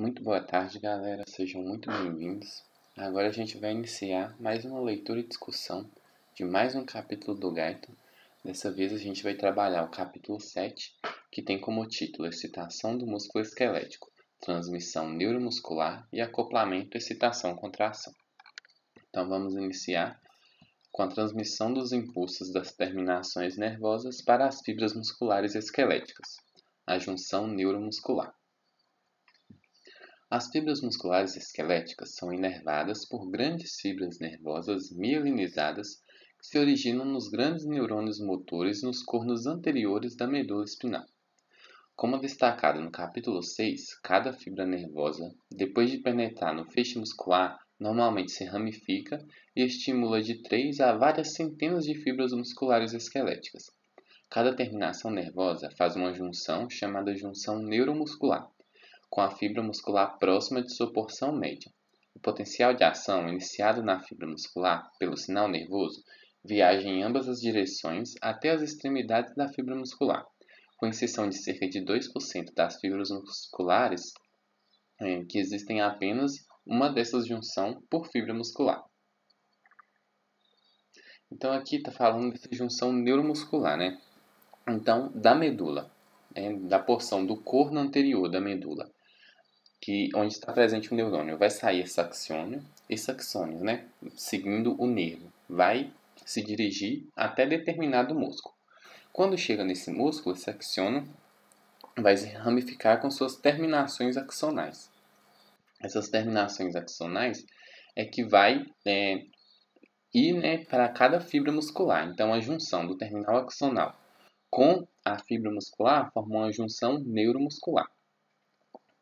Muito boa tarde, galera. Sejam muito bem-vindos. Agora a gente vai iniciar mais uma leitura e discussão de mais um capítulo do Gaito. Dessa vez a gente vai trabalhar o capítulo 7, que tem como título Excitação do músculo esquelético, transmissão neuromuscular e acoplamento excitação-contração. Então vamos iniciar com a transmissão dos impulsos das terminações nervosas para as fibras musculares esqueléticas, a junção neuromuscular. As fibras musculares esqueléticas são inervadas por grandes fibras nervosas mielinizadas que se originam nos grandes neurônios motores nos cornos anteriores da medula espinhal. Como destacado no capítulo 6, cada fibra nervosa, depois de penetrar no feixe muscular, normalmente se ramifica e estimula de 3 a várias centenas de fibras musculares esqueléticas. Cada terminação nervosa faz uma junção chamada junção neuromuscular, com a fibra muscular próxima de sua porção média. O potencial de ação iniciado na fibra muscular pelo sinal nervoso viaja em ambas as direções até as extremidades da fibra muscular, com exceção de cerca de 2% das fibras musculares que existem apenas uma dessas junção por fibra muscular. Então aqui está falando dessa junção neuromuscular, né? Então, da medula, da porção do corno anterior da medula, onde está presente o neurônio, vai sair esse axônio, né, seguindo o nervo, vai se dirigir até determinado músculo. Quando chega nesse músculo, esse axônio vai se ramificar com suas terminações axonais. Essas terminações axonais é que vai ir, né, para cada fibra muscular. Então, a junção do terminal axonal com a fibra muscular forma uma junção neuromuscular.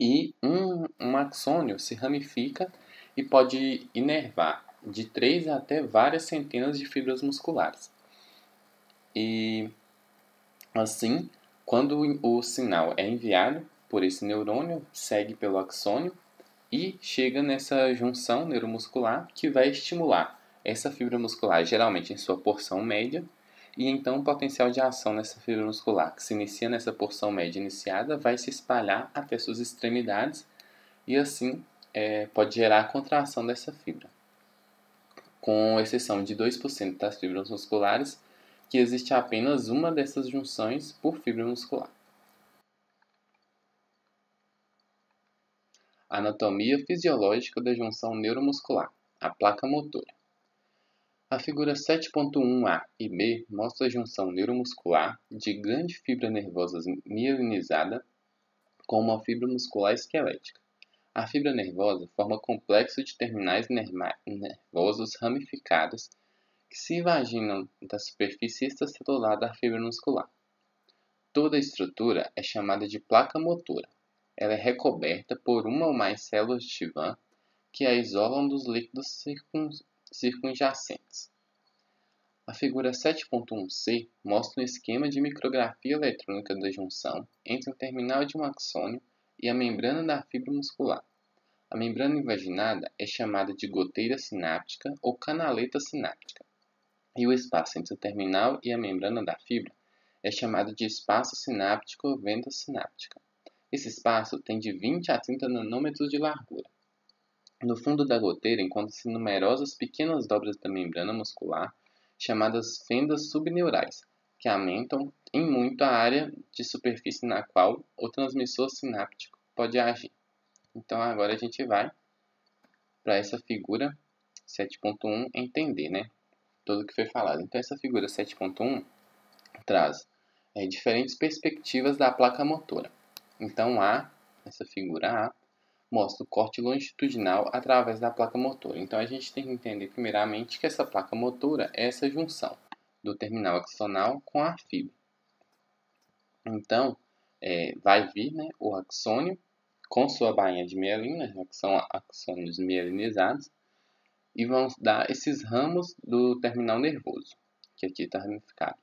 E um axônio se ramifica e pode inervar de 3 até várias centenas de fibras musculares. E assim, quando o sinal é enviado por esse neurônio, segue pelo axônio e chega nessa junção neuromuscular que vai estimular essa fibra muscular, geralmente em sua porção média, e então o potencial de ação nessa fibra muscular, que se inicia nessa porção média iniciada, vai se espalhar até suas extremidades e assim pode gerar a contração dessa fibra. Com exceção de 2% das fibras musculares, que existe apenas uma dessas junções por fibra muscular. Anatomia fisiológica da junção neuromuscular, a placa motora. A figura 7.1a e b mostra a junção neuromuscular de grande fibra nervosa mielinizada com uma fibra muscular esquelética. A fibra nervosa forma complexo de terminais nervosos ramificados que se imaginam da superfície extracelular da fibra muscular. Toda a estrutura é chamada de placa motora. Ela é recoberta por uma ou mais células de Schwann que a isolam dos líquidos circunjacentes. A figura 7.1c mostra um esquema de micrografia eletrônica da junção entre o terminal de um axônio e a membrana da fibra muscular. A membrana invaginada é chamada de goteira sináptica ou canaleta sináptica, e o espaço entre o terminal e a membrana da fibra é chamado de espaço sináptico ou venda sináptica. Esse espaço tem de 20 a 30 nanômetros de largura. No fundo da goteira encontram-se numerosas pequenas dobras da membrana muscular, chamadas fendas subneurais, que aumentam em muito a área de superfície na qual o transmissor sináptico pode agir. Então agora a gente vai para essa figura 7.1 entender, né, tudo o que foi falado. Então essa figura 7.1 traz diferentes perspectivas da placa motora. Então essa figura A mostra o corte longitudinal através da placa motora. Então a gente tem que entender primeiramente que essa placa motora é essa junção do terminal axonal com a fibra. Então vai vir, né, o axônio com sua bainha de mielina, que são axônios mielinizados, e vão dar esses ramos do terminal nervoso, que aqui está ramificado.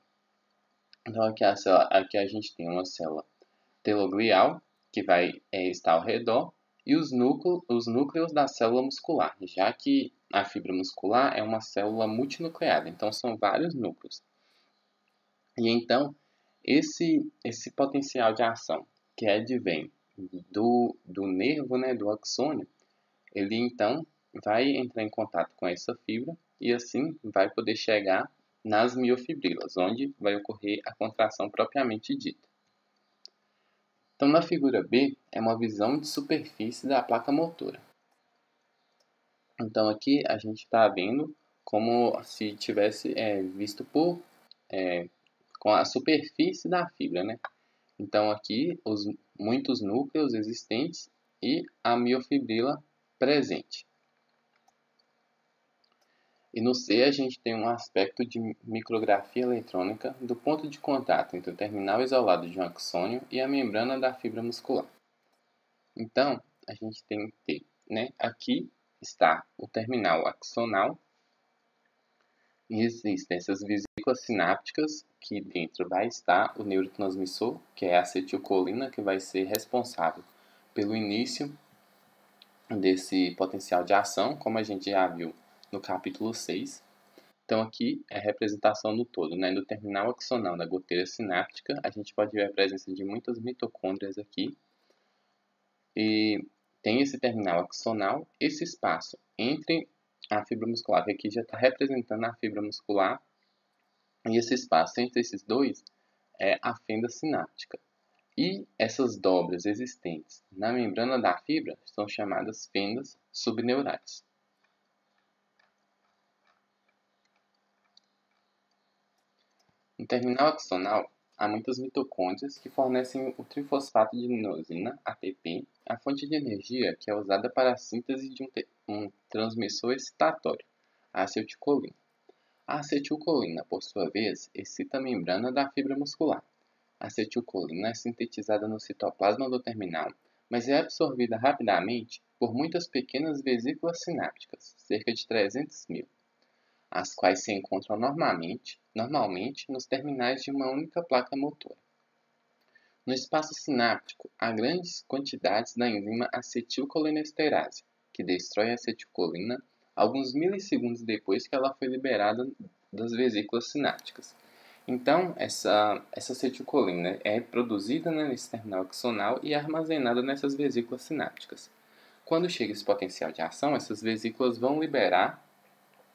Então aqui a gente tem uma célula teloglial, que vai estar ao redor, e os núcleos da célula muscular, já que a fibra muscular é uma célula multinucleada, então são vários núcleos. E então, esse potencial de ação que advém do nervo, né, do axônio, ele então vai entrar em contato com essa fibra e assim vai poder chegar nas miofibrilas, onde vai ocorrer a contração propriamente dita. Então, na figura B, é uma visão de superfície da placa motora. Então, aqui a gente está vendo como se tivesse visto com a superfície da fibra, né? Então, aqui, muitos núcleos existentes e a miofibrila presente. E no C, a gente tem um aspecto de micrografia eletrônica do ponto de contato entre o terminal isolado de um axônio e a membrana da fibra muscular. Então, a gente tem que ter, né? Aqui está o terminal axonal e existem essas vesículas sinápticas, que dentro vai estar o neurotransmissor, que é a acetilcolina, que vai ser responsável pelo início desse potencial de ação, como a gente já viu no capítulo 6. Então, aqui é a representação do todo, né? No terminal axonal da goteira sináptica, a gente pode ver a presença de muitas mitocôndrias aqui. E tem esse terminal axonal, esse espaço entre a fibra muscular, que aqui já está representando a fibra muscular, e esse espaço entre esses dois é a fenda sináptica. E essas dobras existentes na membrana da fibra são chamadas fendas subneurais. No terminal axonal, há muitas mitocôndrias que fornecem o trifosfato de inosina, ATP, a fonte de energia que é usada para a síntese de um transmissor excitatório, a acetilcolina. A acetilcolina, por sua vez, excita a membrana da fibra muscular. A acetilcolina é sintetizada no citoplasma do terminal, mas é absorvida rapidamente por muitas pequenas vesículas sinápticas, cerca de 300.000, as quais se encontram normalmente nos terminais de uma única placa motora. No espaço sináptico, há grandes quantidades da enzima acetilcolinesterase, que destrói a acetilcolina alguns milissegundos depois que ela foi liberada das vesículas sinápticas. Então, essa acetilcolina é produzida, né, nesse terminal axonal e armazenada nessas vesículas sinápticas. Quando chega esse potencial de ação, essas vesículas vão liberar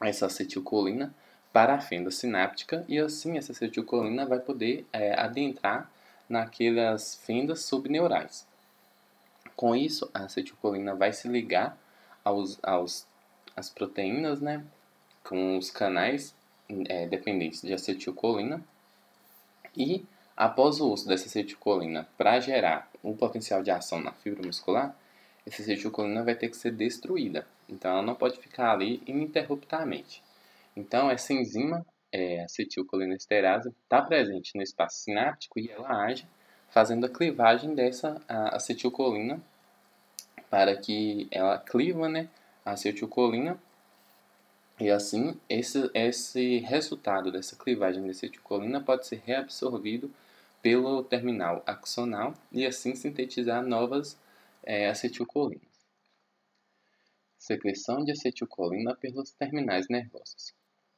essa acetilcolina para a fenda sináptica e assim essa acetilcolina vai poder adentrar naquelas fendas subneurais. Com isso, a acetilcolina vai se ligar às proteínas, né, com os canais dependentes de acetilcolina. E, após o uso dessa acetilcolina para gerar um potencial de ação na fibra muscular, essa acetilcolina vai ter que ser destruída. Então, ela não pode ficar ali ininterruptamente. Então, essa enzima, acetilcolinesterase, está presente no espaço sináptico e ela age fazendo a clivagem dessa acetilcolina para que ela cliva, né, a acetilcolina e assim esse resultado dessa clivagem de acetilcolina pode ser reabsorvido pelo terminal axonal e assim sintetizar novas acetilcolinas. Secreção de acetilcolina pelos terminais nervosos.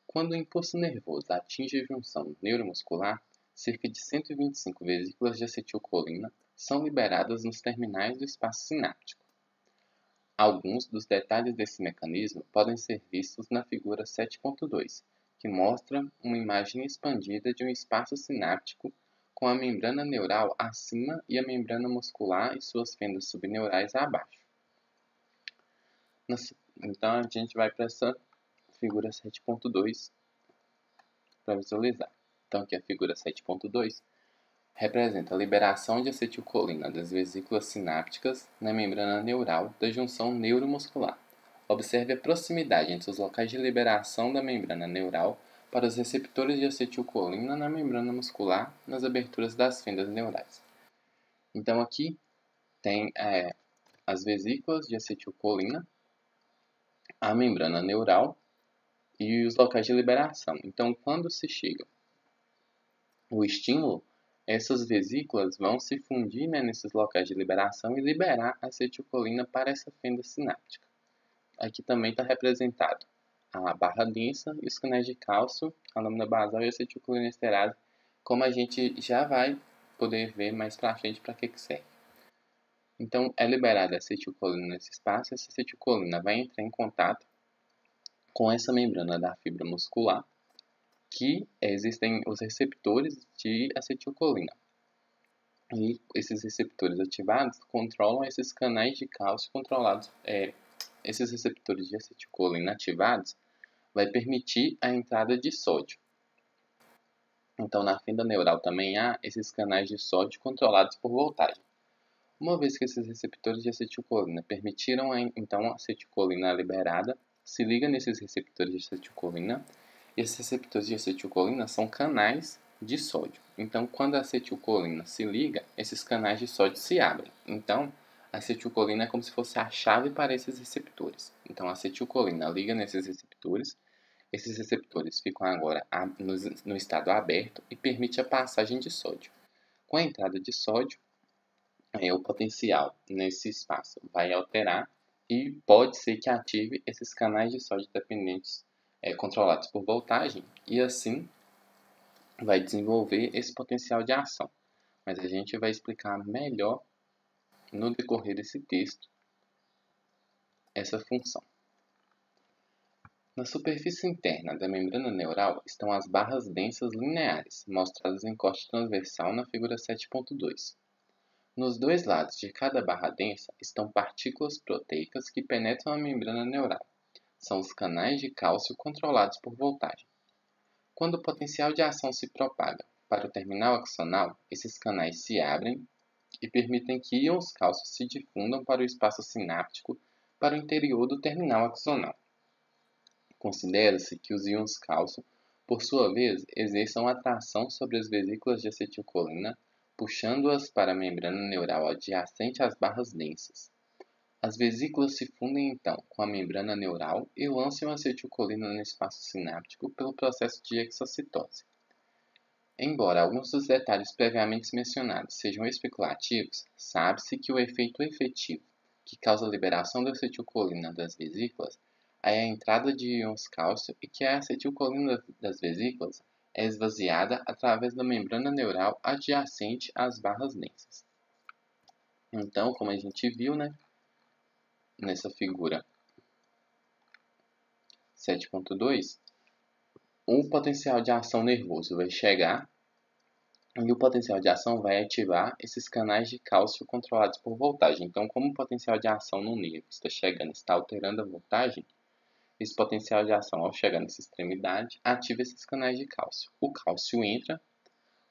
Quando o impulso nervoso atinge a junção neuromuscular, cerca de 125 vesículas de acetilcolina são liberadas nos terminais do espaço sináptico. Alguns dos detalhes desse mecanismo podem ser vistos na figura 7.2, que mostra uma imagem expandida de um espaço sináptico com a membrana neural acima e a membrana muscular e suas fendas subneurais abaixo. Então, a gente vai para essa figura 7.2 para visualizar. Então, aqui a figura 7.2 representa a liberação de acetilcolina das vesículas sinápticas na membrana neural da junção neuromuscular. Observe a proximidade entre os locais de liberação da membrana neural para os receptores de acetilcolina na membrana muscular nas aberturas das fendas neurais. Então, aqui tem as vesículas de acetilcolina, a membrana neural e os locais de liberação. Então, quando se chega o estímulo, essas vesículas vão se fundir, né, nesses locais de liberação e liberar a acetilcolina para essa fenda sináptica. Aqui também está representado a barra densa e os canais de cálcio, a lâmina basal e a acetilcolinesterase, como a gente já vai poder ver mais para frente para que serve. Então, é liberada a acetilcolina nesse espaço, essa acetilcolina vai entrar em contato com essa membrana da fibra muscular, que existem os receptores de acetilcolina. E esses receptores ativados controlam esses canais de cálcio controlados. Esses receptores de acetilcolina ativados vai permitir a entrada de sódio. Então, na fenda neural também há esses canais de sódio controlados por voltagem. Uma vez que esses receptores de acetilcolina permitiram então a acetilcolina liberada, se liga nesses receptores de acetilcolina, e esses receptores de acetilcolina são canais de sódio. Então, quando a acetilcolina se liga, esses canais de sódio se abrem. Então, a acetilcolina é como se fosse a chave para esses receptores. Então, a acetilcolina liga nesses receptores. Esses receptores ficam agora no estado aberto e permite a passagem de sódio. Com a entrada de sódio, o potencial nesse espaço vai alterar e pode ser que ative esses canais de sódio dependentes controlados por voltagem e assim vai desenvolver esse potencial de ação. Mas a gente vai explicar melhor no decorrer desse texto essa função. Na superfície interna da membrana neural estão as barras densas lineares, mostradas em corte transversal na figura 7.2. Nos dois lados de cada barra densa estão partículas proteicas que penetram a membrana neural. São os canais de cálcio controlados por voltagem. Quando o potencial de ação se propaga para o terminal axonal, esses canais se abrem e permitem que íons cálcio se difundam para o espaço sináptico para o interior do terminal axonal. Considera-se que os íons cálcio, por sua vez, exerçam atração sobre as vesículas de acetilcolina, puxando-as para a membrana neural adjacente às barras densas. As vesículas se fundem então com a membrana neural e lançam a acetilcolina no espaço sináptico pelo processo de exocitose. Embora alguns dos detalhes previamente mencionados sejam especulativos, sabe-se que o efeito efetivo que causa a liberação da acetilcolina das vesículas é a entrada de íons cálcio e que a acetilcolina das vesículas é esvaziada através da membrana neural adjacente às barras densas. Então, como a gente viu, nessa figura 7.2, o potencial de ação nervoso vai chegar e o potencial de ação vai ativar esses canais de cálcio controlados por voltagem. Então, como o potencial de ação no nervo está chegando, está alterando a voltagem, esse potencial de ação, ao chegar nessa extremidade, ativa esses canais de cálcio. O cálcio entra.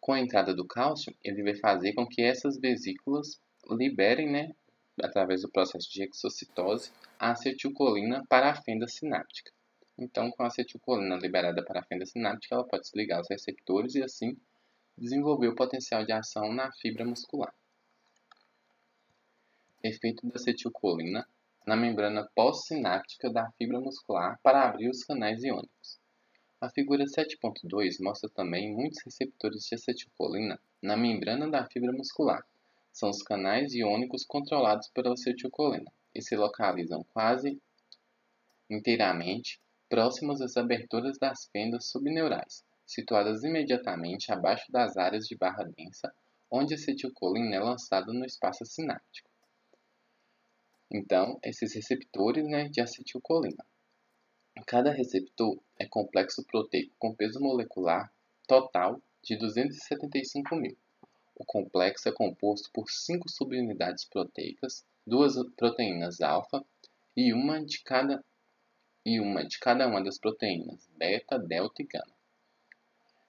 Com a entrada do cálcio, ele vai fazer com que essas vesículas liberem, através do processo de exocitose, a acetilcolina para a fenda sináptica. Então, com a acetilcolina liberada para a fenda sináptica, ela pode se ligar aos receptores e, assim, desenvolver o potencial de ação na fibra muscular. Efeito da acetilcolina na membrana pós-sináptica da fibra muscular para abrir os canais iônicos. A figura 7.2 mostra também muitos receptores de acetilcolina na membrana da fibra muscular. São os canais iônicos controlados pela acetilcolina e se localizam quase inteiramente próximos às aberturas das fendas subneurais, situadas imediatamente abaixo das áreas de barra densa, onde a acetilcolina é lançada no espaço sináptico. Então, esses receptores de acetilcolina. Cada receptor é complexo proteico com peso molecular total de 275.000. O complexo é composto por 5 subunidades proteicas, 2 proteínas alfa e uma de cada uma das proteínas beta, delta e gama.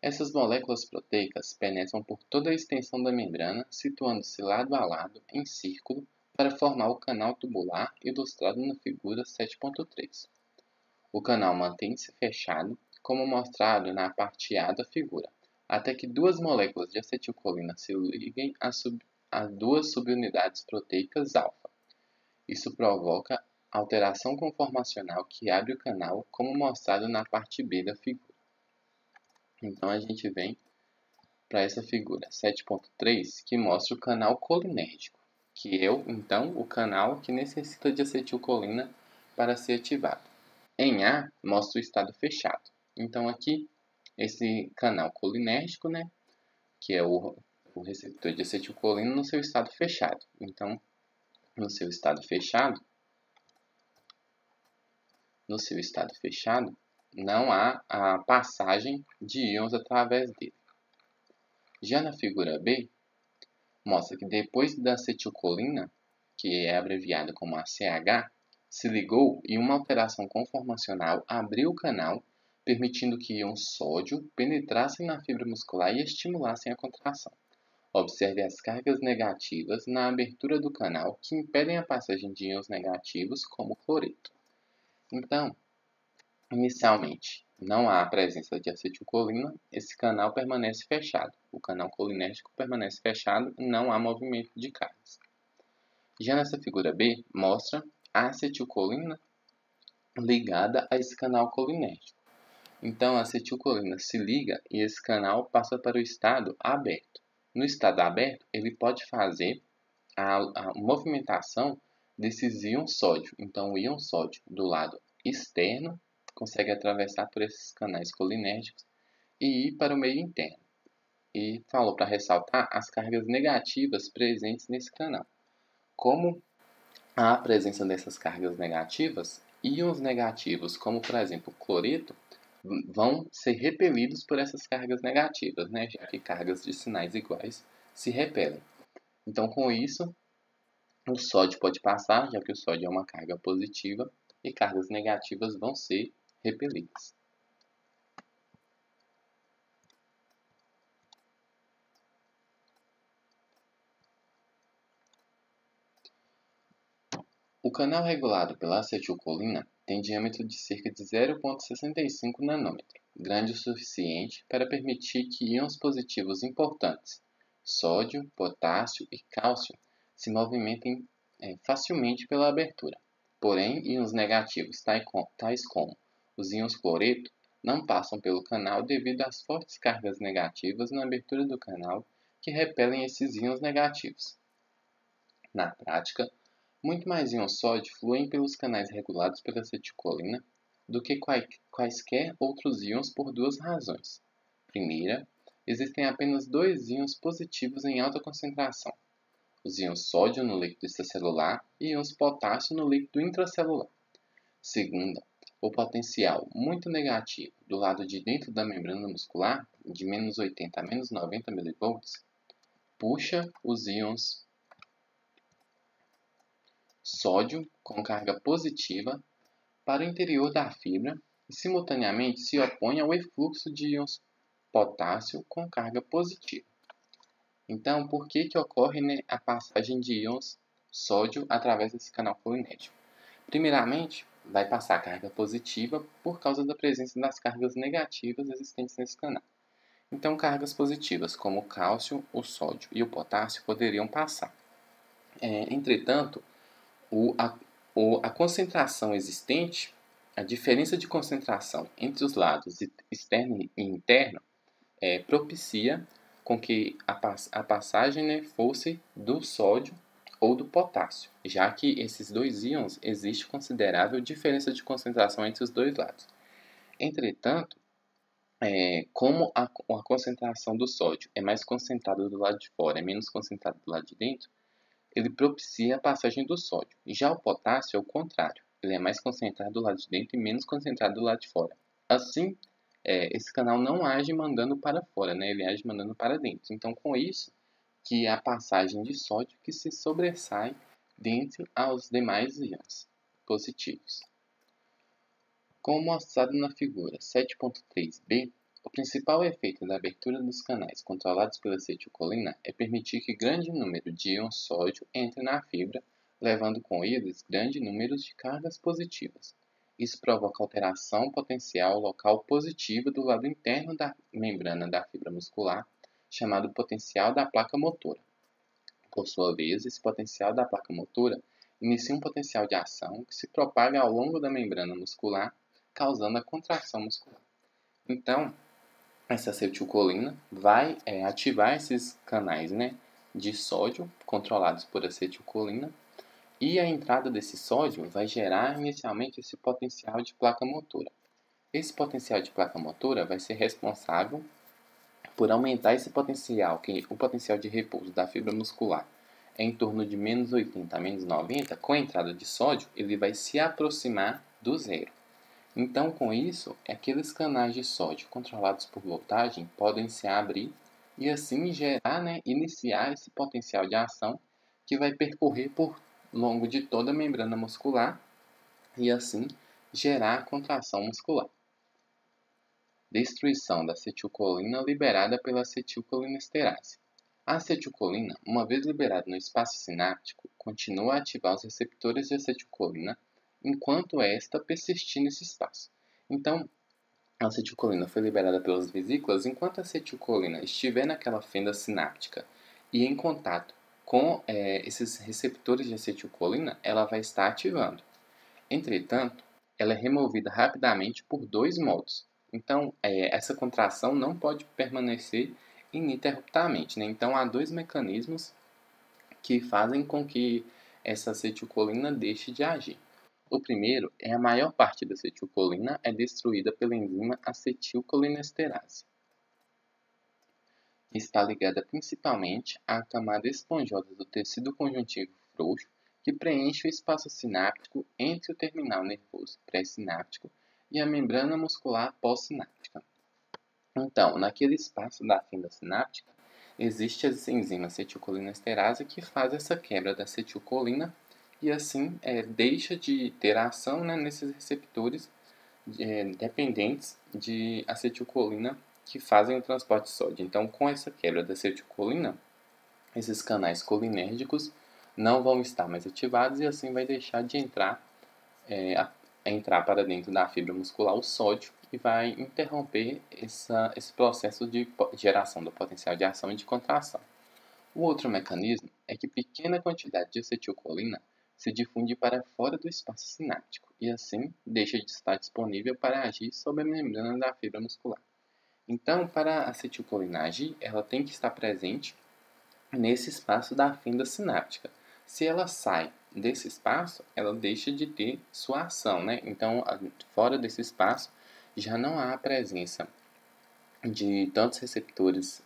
Essas moléculas proteicas penetram por toda a extensão da membrana, situando-se lado a lado em círculo para formar o canal tubular ilustrado na figura 7.3. O canal mantém-se fechado, como mostrado na parte A da figura, até que 2 moléculas de acetilcolina se liguem a 2 subunidades proteicas alfa. Isso provoca alteração conformacional que abre o canal, como mostrado na parte B da figura. Então, a gente vem para essa figura 7.3, que mostra o canal colinérgico, que é, então, o canal que necessita de acetilcolina para ser ativado. Em A, mostra o estado fechado. Então, aqui, esse canal colinérgico, que é o receptor de acetilcolina no seu estado fechado. Então, no seu estado fechado, não há a passagem de íons através dele. Já na figura B, mostra que depois da acetilcolina, que é abreviada como ACH, se ligou e uma alteração conformacional abriu o canal, permitindo que íons sódio penetrassem na fibra muscular e estimulassem a contração. Observe as cargas negativas na abertura do canal que impedem a passagem de íons negativos, como cloreto. Então, inicialmente, não há a presença de acetilcolina, esse canal permanece fechado. O canal colinérgico permanece fechado e não há movimento de cargas. Já nessa figura B, mostra a acetilcolina ligada a esse canal colinérgico. Então, a acetilcolina se liga e esse canal passa para o estado aberto. No estado aberto, ele pode fazer a movimentação desses íons sódio. Então, o íon sódio do lado externo consegue atravessar por esses canais colinérgicos e ir para o meio interno. E falou para ressaltar as cargas negativas presentes nesse canal. Como há a presença dessas cargas negativas, íons negativos, como por exemplo o cloreto, vão ser repelidos por essas cargas negativas, né? Já que cargas de sinais iguais se repelem. Então, com isso, o sódio pode passar, já que o sódio é uma carga positiva, e cargas negativas vão ser repelidas. O canal regulado pela acetilcolina tem diâmetro de cerca de 0,65 nanômetro, grande o suficiente para permitir que íons positivos importantes, sódio, potássio e cálcio, se movimentem facilmente pela abertura. Porém, íons negativos, tais como os íons cloreto, não passam pelo canal devido às fortes cargas negativas na abertura do canal que repelem esses íons negativos. Na prática, muito mais íons sódio fluem pelos canais regulados pela acetilcolina do que quaisquer outros íons por duas razões. Primeira, existem apenas dois íons positivos em alta concentração, os íons sódio no líquido extracelular e íons potássio no líquido intracelular. Segunda, o potencial muito negativo do lado de dentro da membrana muscular, de menos 80 a menos 90 mV, puxa os íons sódio com carga positiva para o interior da fibra e simultaneamente se opõe ao efluxo de íons potássio com carga positiva. Então, por que ocorre a passagem de íons sódio através desse canal colinérgico? Primeiramente, vai passar carga positiva por causa da presença das cargas negativas existentes nesse canal. Então, cargas positivas como o cálcio, o sódio e o potássio poderiam passar. Entretanto, a concentração existente, a diferença de concentração entre os lados externo e interno, propicia com que a passagem fosse do sódio ou do potássio, já que esses dois íons existe considerável diferença de concentração entre os dois lados. Entretanto, como a concentração do sódio é mais concentrada do lado de fora, é menos concentrada do lado de dentro, ele propicia a passagem do sódio. Já o potássio é o contrário, ele é mais concentrado do lado de dentro e menos concentrado do lado de fora. Assim, esse canal não age mandando para fora, né? Ele age mandando para dentro. Então, com isso, que a passagem de sódio que se sobressai dentre aos demais íons positivos. Como mostrado na figura 7.3b, o principal efeito da abertura dos canais controlados pela acetilcolina é permitir que grande número de íons sódio entre na fibra, levando com eles grande número de cargas positivas. Isso provoca alteração potencial local positiva do lado interno da membrana da fibra muscular, chamado potencial da placa motora. Por sua vez, esse potencial da placa motora inicia um potencial de ação que se propaga ao longo da membrana muscular, causando a contração muscular. Então, essa acetilcolina vai ativar esses canais de sódio controlados por acetilcolina, e a entrada desse sódio vai gerar inicialmente esse potencial de placa motora. Esse potencial de placa motora vai ser responsável por aumentar esse potencial, o potencial de repouso da fibra muscular é em torno de menos 80 a menos 90, com a entrada de sódio, ele vai se aproximar do zero. Então, com isso, aqueles canais de sódio controlados por voltagem podem se abrir e assim gerar, iniciar esse potencial de ação que vai percorrer por longo de toda a membrana muscular e assim gerar a contração muscular. Destruição da acetilcolina liberada pela acetilcolinesterase. A acetilcolina, uma vez liberada no espaço sináptico, continua a ativar os receptores de acetilcolina enquanto esta persistir nesse espaço. Então, a acetilcolina foi liberada pelas vesículas enquanto a acetilcolina estiver naquela fenda sináptica e em contato com esses receptores de acetilcolina, ela vai estar ativando. Entretanto, ela é removida rapidamente por dois modos. Então, essa contração não pode permanecer ininterruptamente. Então, há dois mecanismos que fazem com que essa acetilcolina deixe de agir. O primeiro é a maior parte da acetilcolina é destruída pela enzima acetilcolinesterase, que está ligada principalmente à camada esponjosa do tecido conjuntivo frouxo, que preenche o espaço sináptico entre o terminal nervoso pré-sináptico e a membrana muscular pós-sináptica. Então, naquele espaço da fenda sináptica, existe a enzima acetilcolinesterase que faz essa quebra da acetilcolina e assim deixa de ter ação nesses receptores dependentes de acetilcolina que fazem o transporte de sódio. Então, com essa quebra da acetilcolina, esses canais colinérgicos não vão estar mais ativados e assim vai deixar de entrar para dentro da fibra muscular o sódio e vai interromper esse processo de geração do potencial de ação e de contração. O outro mecanismo é que pequena quantidade de acetilcolina se difunde para fora do espaço sináptico e assim deixa de estar disponível para agir sobre a membrana da fibra muscular. Então, para a acetilcolina agir, ela tem que estar presente nesse espaço da fenda sináptica. Se ela sai desse espaço, ela deixa de ter sua ação, Então, fora desse espaço, já não há a presença de tantos receptores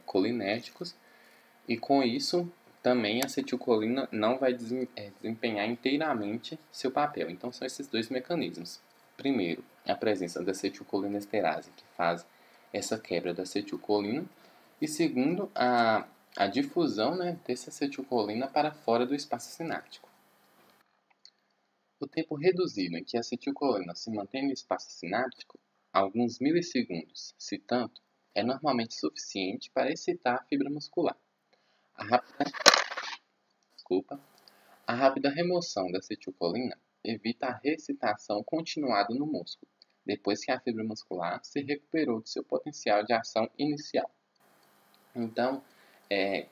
colinérgicos e com isso também a acetilcolina não vai desempenhar inteiramente seu papel. Então, são esses dois mecanismos. Primeiro, a presença da acetilcolinesterase, que faz essa quebra da acetilcolina. E segundo, a difusão dessa acetilcolina para fora do espaço sináptico. O tempo reduzido em que a acetilcolina se mantém no espaço sináptico, alguns milissegundos, se tanto, é normalmente suficiente para excitar a fibra muscular. A rápida remoção da acetilcolina evita a reexcitação continuada no músculo, depois que a fibra muscular se recuperou de seu potencial de ação inicial. Então,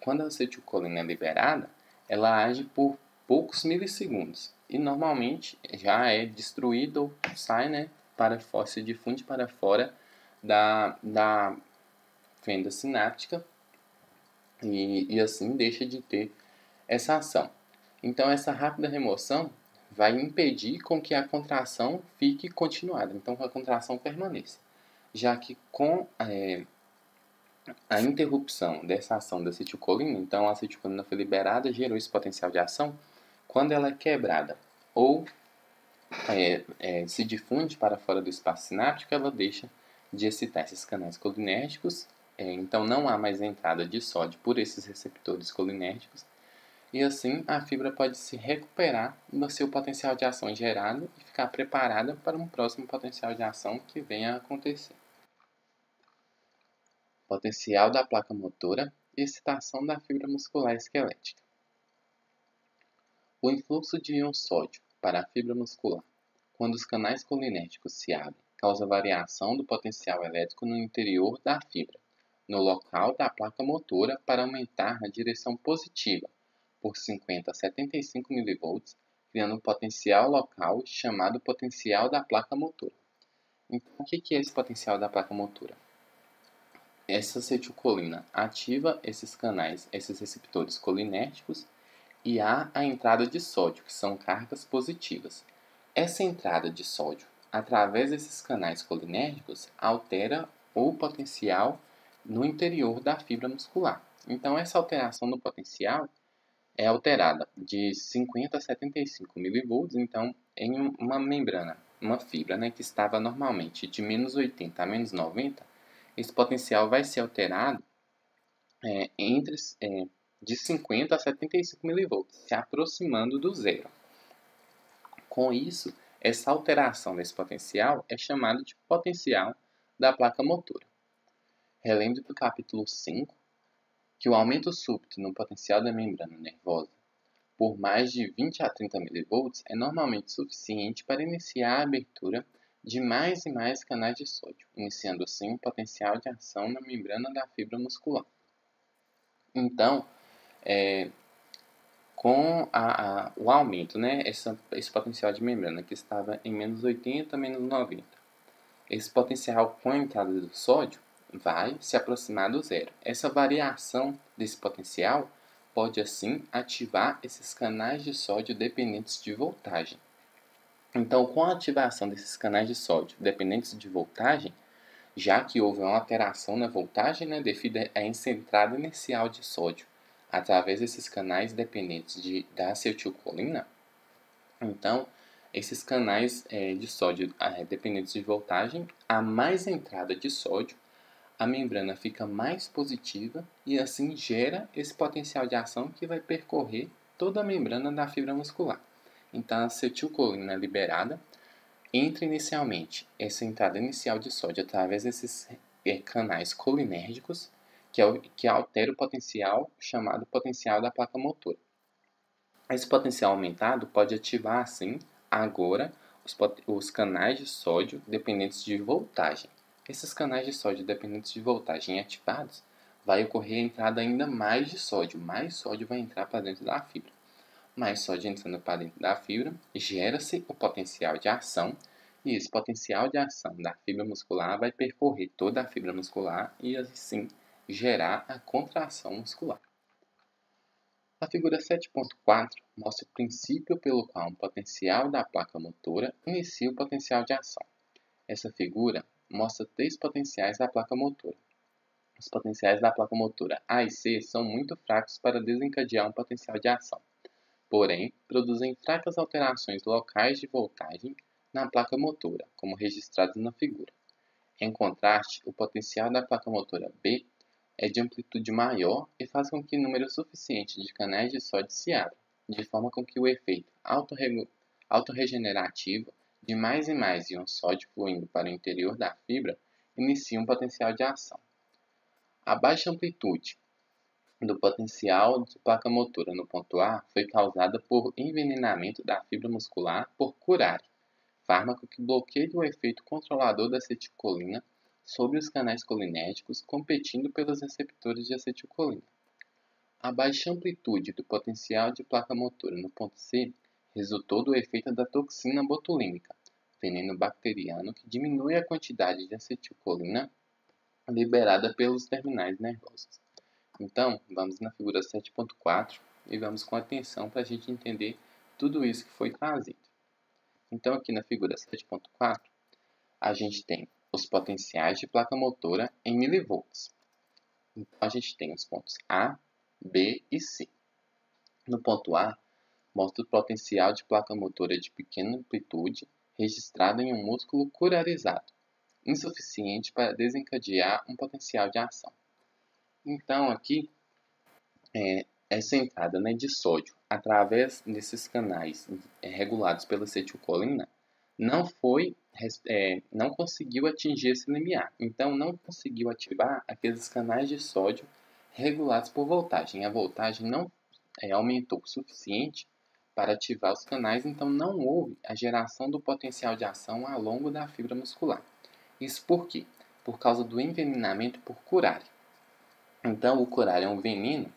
quando a acetilcolina é liberada, ela age por poucos milissegundos e normalmente já é destruída ou sai para fora, se difunde para fora da fenda sináptica e assim deixa de ter essa ação. Então, essa rápida remoção vai impedir com que a contração fique continuada, então a contração permaneça, já que com a interrupção dessa ação da acetilcolina, então a acetilcolina foi liberada, gerou esse potencial de ação, quando ela é quebrada ou se difunde para fora do espaço sináptico, ela deixa de excitar esses canais colinérgicos, então não há mais entrada de sódio por esses receptores colinérgicos, e assim a fibra pode se recuperar no seu potencial de ação gerado e ficar preparada para um próximo potencial de ação que venha a acontecer. Potencial da placa motora e excitação da fibra muscular esquelética. O influxo de íon sódio para a fibra muscular, quando os canais colinérgicos se abrem, causa variação do potencial elétrico no interior da fibra, no local da placa motora para aumentar na direção positiva, por 50 a 75 mV, criando um potencial local chamado potencial da placa motora. Então, o que é esse potencial da placa motora? Essa acetilcolina ativa esses canais, esses receptores colinérgicos, e há a entrada de sódio, que são cargas positivas. Essa entrada de sódio, através desses canais colinérgicos, altera o potencial no interior da fibra muscular. Então, essa alteração no potencial é alterada de 50 a 75 milivolts, então em uma membrana, uma fibra, né, que estava normalmente de menos 80 a menos 90, esse potencial vai ser alterado de 50 a 75 milivolts, se aproximando do zero. Com isso, essa alteração desse potencial é chamada de potencial da placa motora. Relembre do capítulo 5 que o aumento súbito no potencial da membrana nervosa por mais de 20 a 30 milivolts é normalmente suficiente para iniciar a abertura de mais e mais canais de sódio, iniciando assim um potencial de ação na membrana da fibra muscular. Então, com o aumento, né, esse potencial de membrana que estava em menos 80, menos 90, esse potencial com a entrada do sódio vai se aproximar do zero. Essa variação desse potencial pode, assim, ativar esses canais de sódio dependentes de voltagem. Então, com a ativação desses canais de sódio dependentes de voltagem, já que houve uma alteração na voltagem, né, devido a essa entrada inicial de sódio através desses canais dependentes da acetilcolina, então, esses canais de sódio dependentes de voltagem, a mais entrada de sódio, a membrana fica mais positiva e assim gera esse potencial de ação que vai percorrer toda a membrana da fibra muscular. Então, a acetilcolina liberada entra inicialmente essa entrada inicial de sódio através desses canais colinérgicos, que altera o potencial chamado potencial da placa motora. Esse potencial aumentado pode ativar, assim, agora os canais de sódio dependentes de voltagem. Esses canais de sódio dependentes de voltagem ativados, vai ocorrer a entrada ainda mais de sódio. Mais sódio vai entrar para dentro da fibra. Mais sódio entrando para dentro da fibra, gera-se o potencial de ação. E esse potencial de ação da fibra muscular vai percorrer toda a fibra muscular e, assim, gerar a contração muscular. A figura 7.4 mostra o princípio pelo qual um potencial da placa motora inicia o potencial de ação. Essa figura mostra 3 potenciais da placa motora. Os potenciais da placa motora A e C são muito fracos para desencadear um potencial de ação, porém, produzem fracas alterações locais de voltagem na placa motora, como registrados na figura. Em contraste, o potencial da placa motora B é de amplitude maior e faz com que número suficiente de canais de sódio se abram, de forma com que o efeito autorregenerativo de mais e mais íons sódio fluindo para o interior da fibra inicie um potencial de ação. A baixa amplitude do potencial de placa motora no ponto A foi causada por envenenamento da fibra muscular por curare, fármaco que bloqueia o efeito controlador da acetilcolina sobre os canais colinérgicos, competindo pelos receptores de acetilcolina. A baixa amplitude do potencial de placa motora no ponto C resultou do efeito da toxina botulínica, veneno bacteriano que diminui a quantidade de acetilcolina liberada pelos terminais nervosos. Então, vamos na figura 7.4 e vamos com atenção para a gente entender tudo isso que foi trazido. Então, aqui na figura 7.4, a gente tem os potenciais de placa motora em milivolts. Então, a gente tem os pontos A, B e C. No ponto A, mostra o potencial de placa motora de pequena amplitude registrado em um músculo curarizado, insuficiente para desencadear um potencial de ação. Então, aqui, essa entrada, né, de sódio através desses canais regulados pela acetilcolina não conseguiu atingir esse limiar. Então, não conseguiu ativar aqueles canais de sódio regulados por voltagem. A voltagem não aumentou o suficiente para ativar os canais, então não houve a geração do potencial de ação ao longo da fibra muscular. Isso por quê? Por causa do envenenamento por curare. Então, o curare é um veneno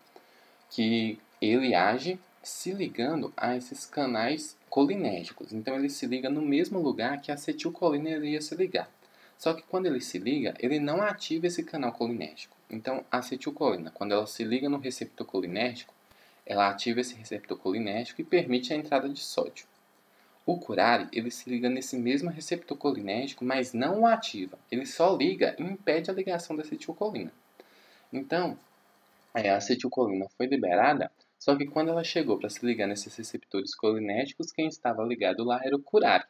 que ele age se ligando a esses canais colinérgicos. Então, ele se liga no mesmo lugar que a acetilcolina iria se ligar. Só que quando ele se liga, ele não ativa esse canal colinérgico. Então, a acetilcolina, quando ela se liga no receptor colinérgico, ela ativa esse receptor colinérgico e permite a entrada de sódio. O curare, ele se liga nesse mesmo receptor colinérgico, mas não o ativa. Ele só liga e impede a ligação da acetilcolina. Então, a acetilcolina foi liberada, Só que quando ela chegou para se ligar nesses receptores colinéticos, quem estava ligado lá era o curare.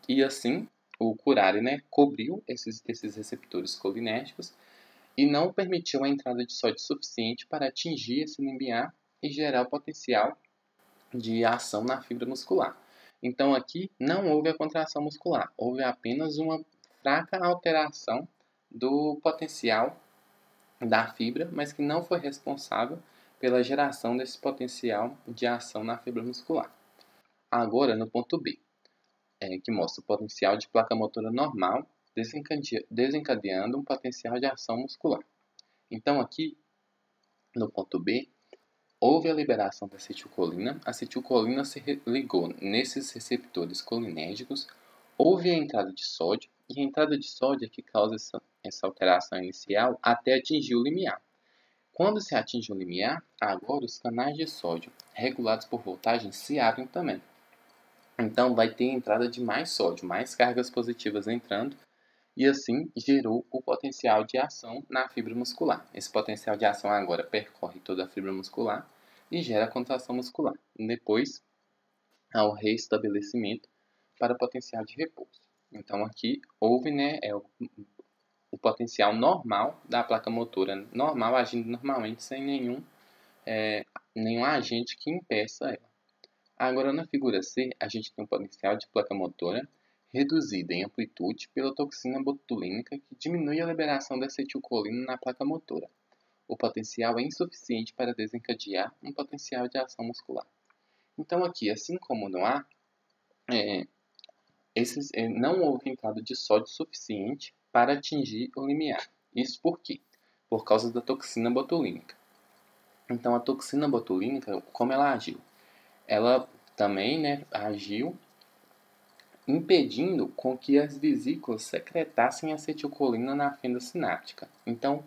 E assim, o curare, né, cobriu esses receptores colinéticos e não permitiu a entrada de sódio suficiente para atingir esse limiar e gerar o potencial de ação na fibra muscular. Então aqui não houve a contração muscular, houve apenas uma fraca alteração do potencial da fibra, mas que não foi responsável pela geração desse potencial de ação na fibra muscular. Agora no ponto B, que mostra o potencial de placa motora normal desencadeando um potencial de ação muscular. Então aqui no ponto B, houve a liberação da acetilcolina, a acetilcolina se ligou nesses receptores colinérgicos, houve a entrada de sódio, e a entrada de sódio é que causa essa alteração inicial até atingir o limiar. Quando se atinge o limiar, agora os canais de sódio regulados por voltagem se abrem também. Então vai ter entrada de mais sódio, mais cargas positivas entrando, e assim gerou o potencial de ação na fibra muscular. Esse potencial de ação agora percorre toda a fibra muscular e gera contração muscular. Depois, há o reestabelecimento para o potencial de repouso. Então aqui houve, né, o potencial normal da placa motora normal agindo normalmente sem nenhum agente que impeça ela. Agora na figura C, a gente tem um potencial de placa motora reduzida em amplitude pela toxina botulínica que diminui a liberação da acetilcolina na placa motora. O potencial é insuficiente para desencadear um potencial de ação muscular. Então aqui, assim como no A, não houve entrada de sódio suficiente para atingir o limiar. Isso por quê? Por causa da toxina botulínica. Então a toxina botulínica, como ela agiu? Ela também, né, agiu impedindo com que as vesículas secretassem acetilcolina na fenda sináptica. Então,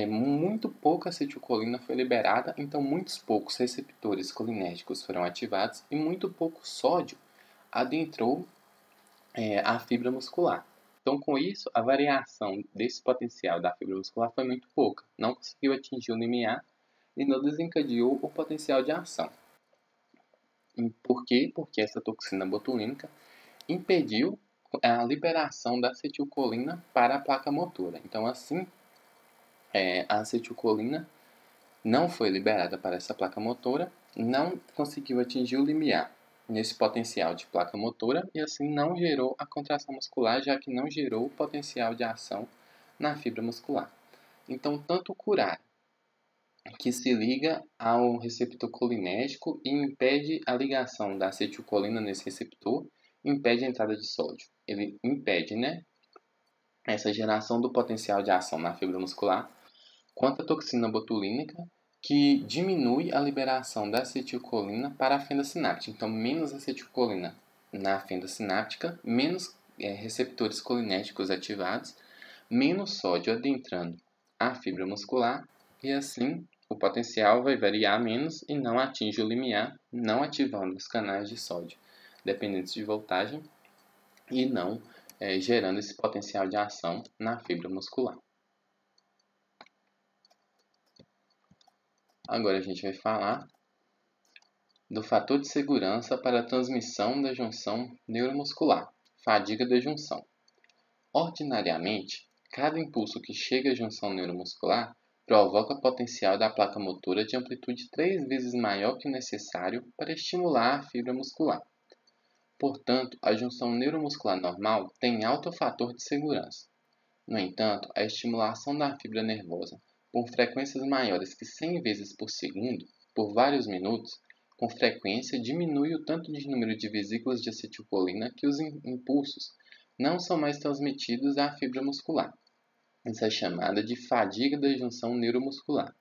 muito pouca acetilcolina foi liberada, então muitos poucos receptores colinérgicos foram ativados e muito pouco sódio adentrou a fibra muscular. Então, com isso, a variação desse potencial da fibra muscular foi muito pouca, não conseguiu atingir o limiar e não desencadeou o potencial de ação. Por quê? Porque essa toxina botulínica impediu a liberação da acetilcolina para a placa motora. Então, assim, a acetilcolina não foi liberada para essa placa motora, não conseguiu atingir o limiar nesse potencial de placa motora e assim não gerou a contração muscular, já que não gerou o potencial de ação na fibra muscular. Então, tanto o curar, que se liga ao receptor colinérgico e impede a ligação da acetilcolina nesse receptor, impede a entrada de sódio. Ele impede, né, essa geração do potencial de ação na fibra muscular, quanto a toxina botulínica, que diminui a liberação da acetilcolina para a fenda sináptica. Então, menos acetilcolina na fenda sináptica, menos receptores colinérgicos ativados, menos sódio adentrando a fibra muscular e assim o potencial vai variar menos e não atinge o limiar, não ativando os canais de sódio dependentes de voltagem e não gerando esse potencial de ação na fibra muscular. Agora a gente vai falar do fator de segurança para a transmissão da junção neuromuscular, fadiga da junção. Ordinariamente, cada impulso que chega à junção neuromuscular provoca potencial da placa motora de amplitude 3 vezes maior que o necessário para estimular a fibra muscular. Portanto, a junção neuromuscular normal tem alto fator de segurança. No entanto, a estimulação da fibra nervosa por frequências maiores que 100 vezes por segundo, por vários minutos, com frequência diminui o tanto de número de vesículas de acetilcolina que os impulsos não são mais transmitidos à fibra muscular. Isso é chamada de fadiga da junção neuromuscular,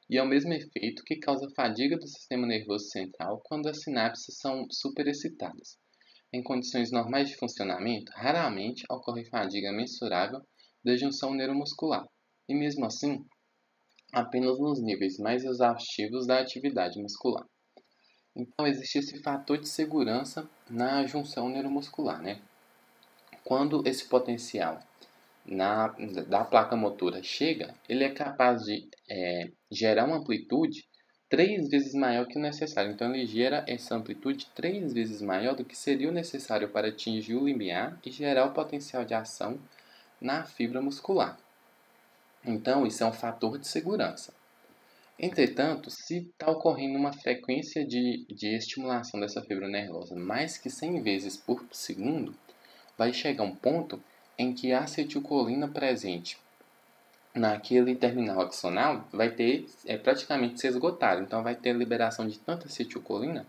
e é o mesmo efeito que causa fadiga do sistema nervoso central quando as sinapses são superexcitadas. Em condições normais de funcionamento, raramente ocorre fadiga mensurável da junção neuromuscular, e mesmo assim, apenas nos níveis mais exaustivos da atividade muscular. Então, existe esse fator de segurança na junção neuromuscular, né? Quando esse potencial da placa motora chega, ele é capaz de gerar uma amplitude 3 vezes maior que o necessário. Então, ele gera essa amplitude 3 vezes maior do que seria o necessário para atingir o limiar e gerar o potencial de ação na fibra muscular. Então, isso é um fator de segurança. Entretanto, se está ocorrendo uma frequência de estimulação dessa fibra nervosa mais que 100 vezes por segundo, vai chegar um ponto em que a acetilcolina presente naquele terminal axonal vai ter praticamente se esgotado. Então, vai ter liberação de tanta acetilcolina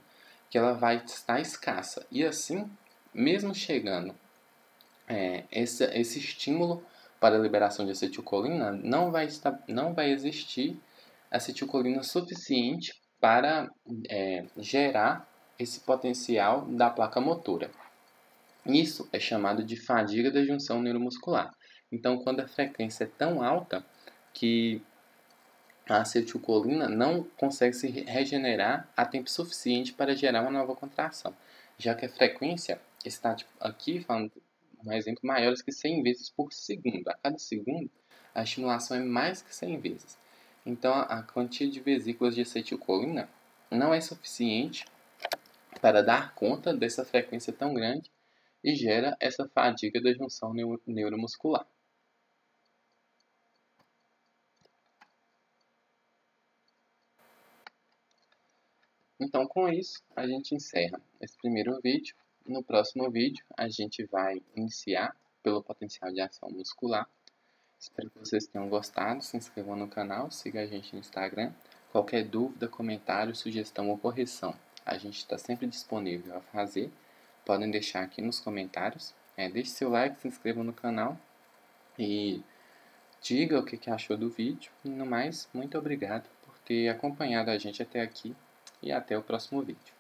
que ela vai estar escassa. E assim, mesmo chegando esse estímulo para a liberação de acetilcolina, não vai existir acetilcolina suficiente para gerar esse potencial da placa motora. Isso é chamado de fadiga da junção neuromuscular. Então, quando a frequência é tão alta que a acetilcolina não consegue se regenerar a tempo suficiente para gerar uma nova contração, já que a frequência está aqui falando um exemplo maiores que 100 vezes por segundo. A cada segundo, a estimulação é mais que 100 vezes. Então, a quantia de vesículas de acetilcolina não é suficiente para dar conta dessa frequência tão grande e gera essa fadiga da junção neuromuscular. Então, com isso, a gente encerra esse primeiro vídeo. No próximo vídeo, a gente vai iniciar pelo potencial de ação muscular. Espero que vocês tenham gostado. Se inscrevam no canal, siga a gente no Instagram. Qualquer dúvida, comentário, sugestão ou correção, a gente está sempre disponível a fazer. Podem deixar aqui nos comentários. Deixe seu like, se inscreva no canal e diga o que achou do vídeo. E no mais, muito obrigado por ter acompanhado a gente até aqui e até o próximo vídeo.